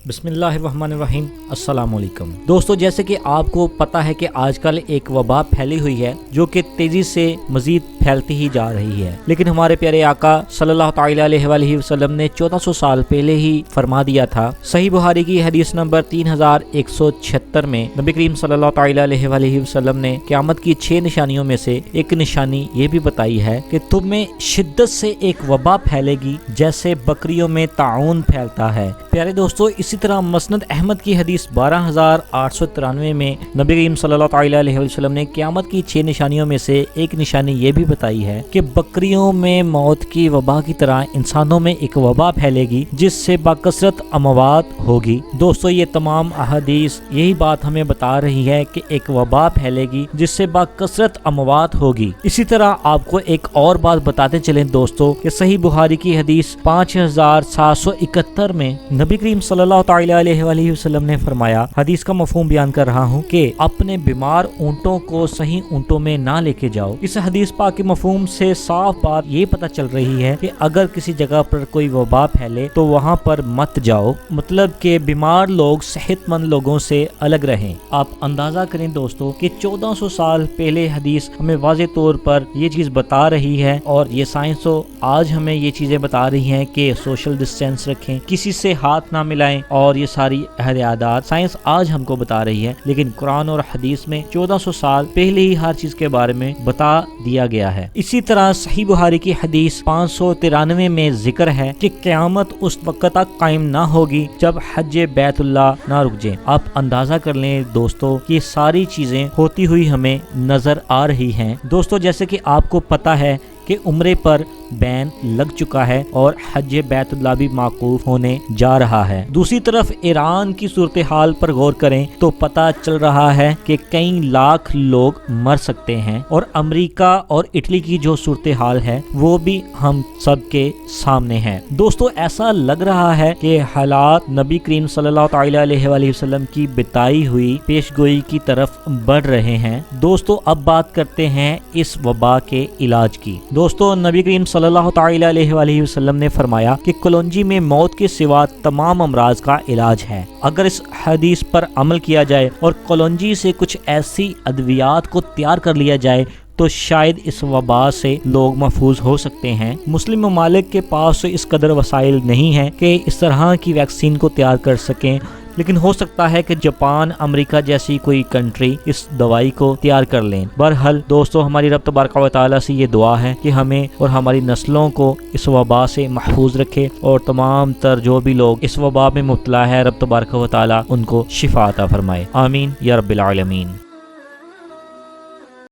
बिस्मिल्लाहिर्रहमानिर्रहीम। अस्सलाम वालेकुम दोस्तों, जैसे कि आपको पता है कि आजकल एक वबा फैली हुई है जो कि तेजी से मजीद फैलती ही जा रही है। लेकिन हमारे प्यारे आका सल्लल्लाहु ताला अलैहि वसल्लम ने 1400 साल पहले ही फरमा दिया था। सही बुखारी की हदीस नंबर 3176 में नबी करीम सल्लल्लाहु ताला अलैहि वसल्लम ने क़यामत की 6 निशानियों में से एक निशानी ये भी बताई है कि तुम में शिद्दत से एक वबा फैलेगी जैसे बकरियों में ताउन फैलता है। प्यारे दोस्तों, इसी तरह मसनद अहमद की हदीस 12893 में नबी करीम सल्लल्लाहु ताला अलैहि वसल्लम ने क़यामत की 6 निशानियों में से एक निशानी ये भी बताई है कि बकरियों में मौत की वबा की तरह इंसानों में एक वबा फैलेगी जिससे बाकसरत अमवात होगी। दोस्तों, ये तमाम अहादीस यही बात हमें बता रही है कि एक वबा फैलेगी जिससे बाकसरत अमवात होगी। इसी तरह आपको एक और बात बताते चलें दोस्तों कि सही बुखारी की हदीस 5771 में नबी करीम सल्लल्लाहु ताला अलैहि वसल्लम ने फरमाया, हदीस का मफहूम बयान कर रहा हूँ कि अपने बीमार ऊँटों को सही ऊँटों में ना लेके जाओ। इस हदीस पाक के मफहूम से साफ बात ये पता चल रही है कि अगर किसी जगह पर कोई वबा फैले तो वहाँ पर मत जाओ, मतलब कि बीमार लोग सेहतमंद लोगों से अलग रहें। आप अंदाजा करें दोस्तों कि 1400 साल पहले हदीस हमें वाज़ेह तौर पर ये चीज़ बता रही है, और ये साइंस तो आज हमें ये चीज़ें बता रही हैं कि सोशल डिस्टेंस रखें, किसी से हाथ ना मिलाएं, और ये सारी हदायत साइंस आज हमको बता रही है। लेकिन कुरान और हदीस में 1400 साल पहले ही हर चीज के बारे में बता दिया गया है। इसी तरह सही बुखारी की हदीस 593 में जिक्र है कि क़यामत उस वक्त तक कायम ना होगी जब हज बैतुल्लाह ना रुक जाए। आप अंदाजा कर लें दोस्तों, ये सारी चीजें होती हुई हमें नजर आ रही हैं। दोस्तों, जैसे कि आपको पता है कि उम्रे पर बैन लग चुका है और हज बैतुल्लाह भी माकूफ होने जा रहा है। दूसरी तरफ ईरान की सूरत हाल पर गौर करें तो पता चल रहा है कि कई लाख लोग मर सकते हैं, और अमेरिका और इटली की जो सूरत हाल है वो भी हम सब के सामने है। दोस्तों, ऐसा लग रहा है कि हालात नबी करीम सल्लल्लाहु ताला अलैहि वसल्लम की बताई हुई पेशगोई की तरफ बढ़ रहे हैं। दोस्तों, अब बात करते हैं इस वबा के इलाज की। दोस्तों, नबी करीम सल्लल्लाहु ताला अलैहि वसल्लम ने फरमाया कि कलौंजी में मौत के सिवा तमाम अमराज का इलाज है। अगर इस हदीस पर अमल किया जाए और कलौंजी से कुछ ऐसी अद्वियात को तैयार कर लिया जाए तो शायद इस वबा से लोग महफूज हो सकते हैं। मुस्लिम ममालिक के पास इस कदर वसाइल नहीं है कि इस तरह की वैक्सीन को तैयार कर सकें, लेकिन हो सकता है कि जापान, अमेरिका जैसी कोई कंट्री इस दवाई को तैयार कर लें। बहरहाल दोस्तों, हमारी रब तबारक व तआला से ये दुआ है कि हमें और हमारी नस्लों को इस वबा से महफूज रखे, और तमाम तर जो भी लोग इस वबा में मुब्तला है रब तबारक व तआला उनको शिफा अता फरमाए। आमीन या रब्बिल आलमीन।